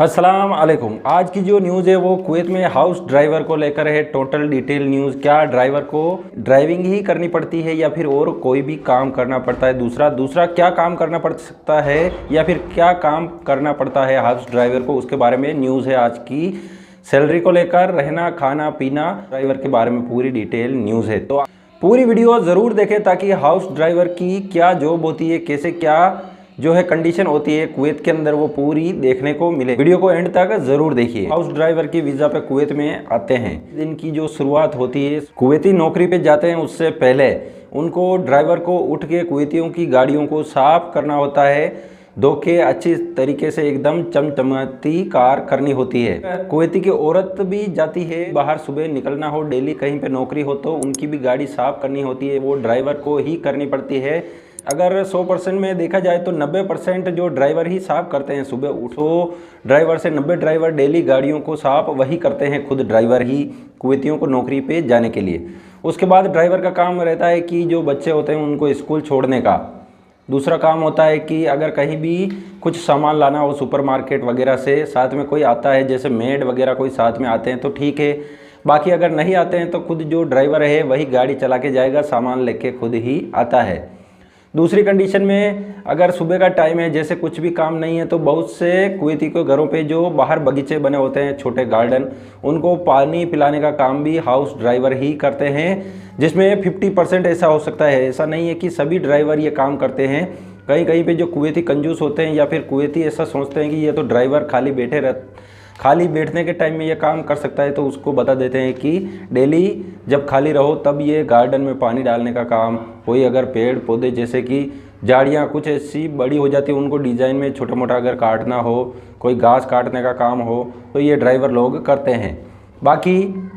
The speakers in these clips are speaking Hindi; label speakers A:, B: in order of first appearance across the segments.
A: अस्सलाम वालेकुम। आज की जो न्यूज़ है वो कुवैत में हाउस ड्राइवर को लेकर है। टोटल डिटेल न्यूज़, क्या ड्राइवर को ड्राइविंग ही करनी पड़ती है या फिर और कोई भी काम करना पड़ता है? दूसरा क्या काम करना पड़ सकता है या फिर क्या काम करना पड़ता है हाउस ड्राइवर को, उसके बारे में न्यूज़ है आज की। सैलरी को लेकर, रहना खाना पीना, ड्राइवर के बारे में पूरी डिटेल न्यूज़ है, तो पूरी वीडियो ज़रूर देखें ताकि हाउस ड्राइवर की क्या जॉब होती है, कैसे क्या जो है कंडीशन होती है कुवैत के अंदर, वो पूरी देखने को मिले। वीडियो को एंड तक जरूर देखिए। हाउस ड्राइवर की वीज़ा पे कुवैत में आते हैं, इनकी जो शुरुआत होती है, कुवैती नौकरी पे जाते हैं उससे पहले उनको ड्राइवर को उठ के कुवैतियों की गाड़ियों को साफ करना होता है, धो के अच्छी तरीके से एकदम चमचमाती कार करनी होती है। कुवैती की औरत भी जाती है बाहर, सुबह निकलना हो, डेली कहीं पे नौकरी हो तो उनकी भी गाड़ी साफ करनी होती है, वो ड्राइवर को ही करनी पड़ती है। अगर 100% में देखा जाए तो 90% जो ड्राइवर ही साफ़ करते हैं। सुबह उठो ड्राइवर से 90 ड्राइवर डेली गाड़ियों को साफ़ वही करते हैं, खुद ड्राइवर ही, कुवैतियों को नौकरी पे जाने के लिए। उसके बाद ड्राइवर का काम रहता है कि जो बच्चे होते हैं उनको स्कूल छोड़ने का। दूसरा काम होता है कि अगर कहीं भी कुछ सामान लाना हो सुपरमार्केट वगैरह से, साथ में कोई आता है जैसे मेड वगैरह कोई साथ में आते हैं तो ठीक है, बाकी अगर नहीं आते हैं तो खुद जो ड्राइवर है वही गाड़ी चला के जाएगा, सामान लेके खुद ही आता है। दूसरी कंडीशन में अगर सुबह का टाइम है, जैसे कुछ भी काम नहीं है, तो बहुत से कुवैती के घरों पे जो बाहर बगीचे बने होते हैं, छोटे गार्डन, उनको पानी पिलाने का काम भी हाउस ड्राइवर ही करते हैं, जिसमें 50% ऐसा हो सकता है। ऐसा नहीं है कि सभी ड्राइवर ये काम करते हैं। कहीं कहीं पे जो कुवैती कंजूस होते हैं या फिर कुवैती ऐसा सोचते हैं कि ये तो ड्राइवर खाली बैठने के टाइम में ये काम कर सकता है, तो उसको बता देते हैं कि डेली जब खाली रहो तब ये गार्डन में पानी डालने का काम, कोई अगर पेड़ पौधे जैसे कि झाड़ियाँ कुछ ऐसी बड़ी हो जाती है उनको डिज़ाइन में छोटा मोटा अगर काटना हो, कोई घास काटने का काम हो, तो ये ड्राइवर लोग करते हैं। बाकी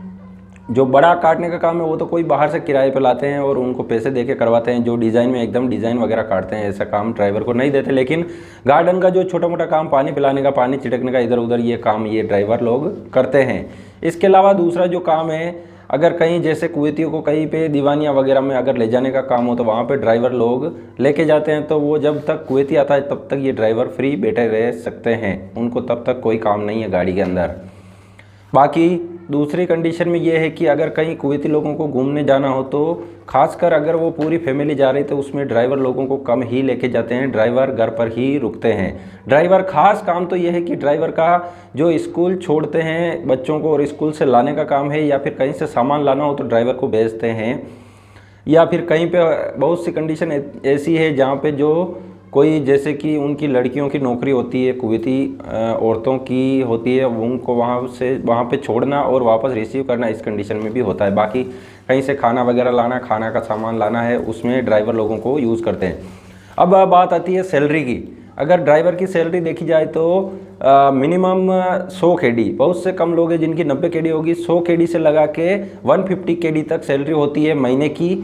A: जो बड़ा काटने का काम है वो तो कोई बाहर से किराए पे लाते हैं और उनको पैसे दे के करवाते हैं, जो डिज़ाइन में एकदम डिज़ाइन वगैरह काटते हैं, ऐसा काम ड्राइवर को नहीं देते। लेकिन गार्डन का जो छोटा मोटा काम, पानी पिलाने का, पानी छिड़कने का, इधर उधर, ये काम ये ड्राइवर लोग करते हैं। इसके अलावा दूसरा जो काम है, अगर कहीं जैसे कुवैतियों को कहीं पे दीवानिया वगैरह में अगर ले जाने का काम हो तो वहाँ पे ड्राइवर लोग लेके जाते हैं, तो वो जब तक कुवैती आता है तब तक ये ड्राइवर फ्री बैठे रह सकते हैं, उनको तब तक कोई काम नहीं है गाड़ी के अंदर। बाकी दूसरी कंडीशन में ये है कि अगर कहीं कुवैती लोगों को घूमने जाना हो तो खासकर अगर वो पूरी फैमिली जा रही तो उसमें ड्राइवर लोगों को कम ही लेके जाते हैं, ड्राइवर घर पर ही रुकते हैं। ड्राइवर खास काम तो ये है कि ड्राइवर का जो स्कूल छोड़ते हैं बच्चों को और स्कूल से लाने का काम है, या फिर कहीं से सामान लाना हो तो ड्राइवर को भेजते हैं, या फिर कहीं पे बहुत सी कंडीशन ऐसी है जहाँ पे जो कोई जैसे कि उनकी लड़कियों की नौकरी होती है, कुवैती औरतों की होती है, उनको वहाँ पे छोड़ना और वापस रिसीव करना इस कंडीशन में भी होता है। बाकी कहीं से खाना वगैरह लाना, खाना का सामान लाना है, उसमें ड्राइवर लोगों को यूज़ करते हैं। अब बात आती है सैलरी की। अगर ड्राइवर की सैलरी देखी जाए तो मिनिमम 100 KD, बहुत से कम लोग हैं जिनकी 90 KD होगी, 100 KD से लगा के 150 KD तक सैलरी होती है महीने की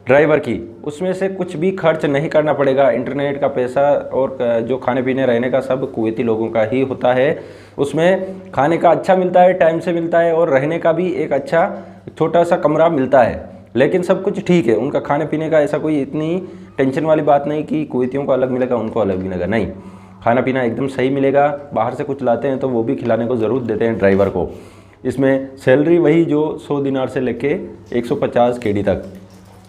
A: ड्राइवर की। उसमें से कुछ भी खर्च नहीं करना पड़ेगा, इंटरनेट का पैसा और जो खाने पीने रहने का सब कुवैती लोगों का ही होता है। उसमें खाने का अच्छा मिलता है, टाइम से मिलता है, और रहने का भी एक अच्छा छोटा सा कमरा मिलता है। लेकिन सब कुछ ठीक है, उनका खाने पीने का ऐसा कोई इतनी टेंशन वाली बात नहीं कि कुवैतियों को अलग मिलेगा उनको अलग मिलेगा, नहीं, खाना पीना एकदम सही मिलेगा। बाहर से कुछ लाते हैं तो वो भी खिलाने को ज़रूर देते हैं ड्राइवर को। इसमें सैलरी वही जो 100 दिनार से लेके 150 KD तक।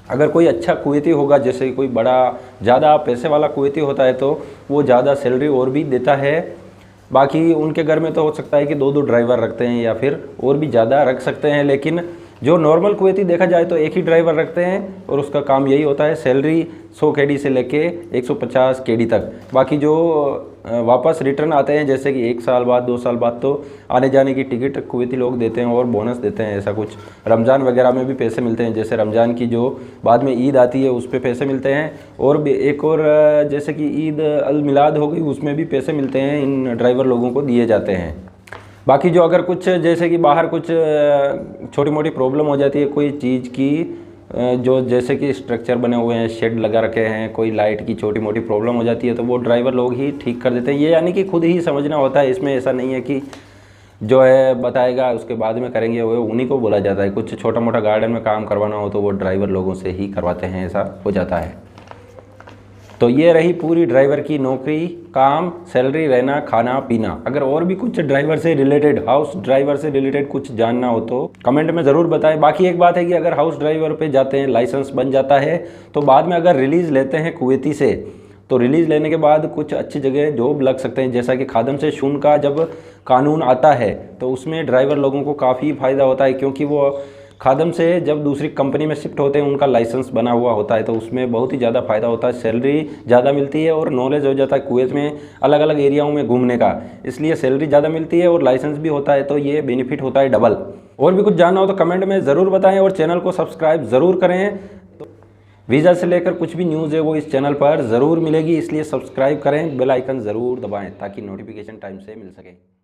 A: अगर कोई अच्छा कुवैती होगा, जैसे कोई बड़ा ज़्यादा पैसे वाला कुवैती होता है तो वो ज़्यादा सैलरी और भी देता है। बाकी उनके घर में तो हो सकता है कि 2-2 ड्राइवर रखते हैं या फिर और भी ज़्यादा रख सकते हैं, लेकिन जो नॉर्मल कुवैती देखा जाए तो एक ही ड्राइवर रखते हैं और उसका काम यही होता है, सैलरी 100 KD से लेके 150 KD तक। बाकी जो वापस रिटर्न आते हैं जैसे कि 1 साल बाद 2 साल बाद, तो आने जाने की टिकट कुवैती लोग देते हैं और बोनस देते हैं, ऐसा कुछ। रमज़ान वगैरह में भी पैसे मिलते हैं, जैसे रमज़ान की जो बाद में ईद आती है उस पर पैसे मिलते हैं, और भी एक और जैसे कि ईद अल मिलाद हो गई, उसमें भी पैसे मिलते हैं, इन ड्राइवर लोगों को दिए जाते हैं। बाकी जो अगर कुछ जैसे कि बाहर कुछ छोटी मोटी प्रॉब्लम हो जाती है कोई चीज़ की, जो जैसे कि स्ट्रक्चर बने हुए हैं, शेड लगा रखे हैं, कोई लाइट की छोटी मोटी प्रॉब्लम हो जाती है तो वो ड्राइवर लोग ही ठीक कर देते हैं। ये यानी कि खुद ही समझना होता है, इसमें ऐसा नहीं है कि जो है बताएगा उसके बाद में करेंगे, वो उन्हीं को बोला जाता है। कुछ छोटा मोटा गार्डन में काम करवाना हो तो वो ड्राइवर लोगों से ही करवाते हैं, ऐसा हो जाता है। तो ये रही पूरी ड्राइवर की नौकरी, काम, सैलरी, रहना, खाना पीना। अगर और भी कुछ ड्राइवर से रिलेटेड, हाउस ड्राइवर से रिलेटेड कुछ जानना हो तो कमेंट में ज़रूर बताएं। बाकी एक बात है कि अगर हाउस ड्राइवर पे जाते हैं, लाइसेंस बन जाता है, तो बाद में अगर रिलीज़ लेते हैं कुवैती से, तो रिलीज़ लेने के बाद कुछ अच्छी जगह जॉब लग सकते हैं। जैसा कि खादम से शून का जब कानून आता है तो उसमें ड्राइवर लोगों को काफ़ी फ़ायदा होता है, क्योंकि वो खादम से जब दूसरी कंपनी में शिफ्ट होते हैं उनका लाइसेंस बना हुआ होता है, तो उसमें बहुत ही ज़्यादा फ़ायदा होता है, सैलरी ज़्यादा मिलती है और नॉलेज हो जाता है कुवैत में अलग अलग एरियाओं में घूमने का, इसलिए सैलरी ज़्यादा मिलती है और लाइसेंस भी होता है, तो ये बेनिफिट होता है डबल। और भी कुछ जानना हो तो कमेंट में ज़रूर बताएं और चैनल को सब्सक्राइब ज़रूर करें। तो वीज़ा से लेकर कुछ भी न्यूज़ है वो इस चैनल पर ज़रूर मिलेगी, इसलिए सब्सक्राइब करें, बेल आइकन ज़रूर दबाएँ ताकि नोटिफिकेशन टाइम से मिल सके।